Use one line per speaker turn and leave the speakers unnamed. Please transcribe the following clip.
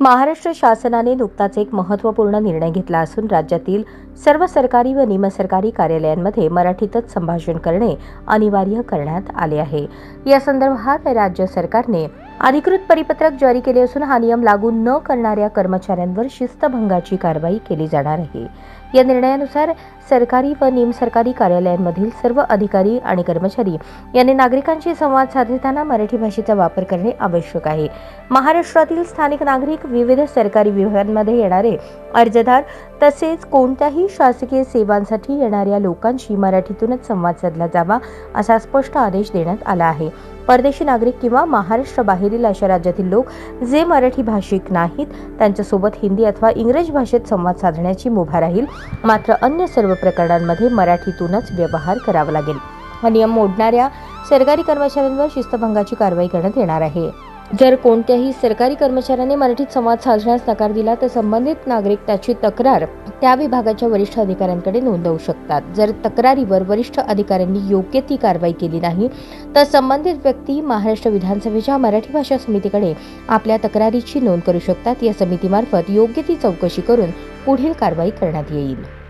महाराष्ट्र शासनाने नुकताच एक महत्त्वपूर्ण निर्णय घेतला असून राज्यातील सर्व सरकारी व निमसरकारी कार्यालयांमध्ये मराठीतच संभाषण करणे अनिवार्य करण्यात आले आहे। या संदर्भात राज्य सरकारने अधिकृत परिपत्रक जारी केले असून हा नियम लागू न करणाऱ्या कर्मचाऱ्यांवर शिस्तभंगाची कारवाई केली जाणार आहे। या निर्णयानुसार सरकारी व निमसरकारी कार्यालयांमधील सर्व अधिकारी आणि कर्मचारी यांनी नागरिकांशी संवाद साधताना मराठी भाषेचा वापर करणे आवश्यक आहे। महाराष्ट्रातील स्थानिक नागरिक, विविध सरकारी विभागांमध्ये येणारे अर्जदार तसेच कोणत्याही शासकीय सेवांसाठी येणाऱ्या लोकांशी मराठीतूनच संवाद साधला जावा असा स्पष्ट आदेश देण्यात आला आहे। परदेशी नागरिक किंवा महाराष्ट्र बाहेरील अशा राज्यातील लोक जे मराठी भाषिक नाहीत त्यांच्यासोबत हिंदी अथवा इंग्रजी भाषेत संवाद साधण्याची मुभा राहील, मात्र अन्य सर्व प्रकरणांमध्ये मराठीतूनच व्यवहार करावा लागेल। हा नियम मोडणाऱ्या सरकारी कर्मचाऱ्यांवर शिस्तभंगाची कारवाई करण्यात येणार आहे। जर कोणत्याही सरकारी कर्मचाऱ्याने मराठीत संवाद साधण्यास नकार दिला तर संबंधित नागरिक त्याची तक्रार त्या विभागाच्या वरिष्ठ अधिकाऱ्यांकडे नोंदवू शकतात। जर तक्रारीवर वरिष्ठ अधिकाऱ्यांनी योग्य ती कारवाई केली नाही तर संबंधित व्यक्ती महाराष्ट्र विधानसभेच्या मराठी भाषा समितीकडे आपल्या तक्रारीची नोंद करू शकतात। या समितीमार्फत योग्य ती चौकशी करून पुढील कारवाई करण्यात येईल।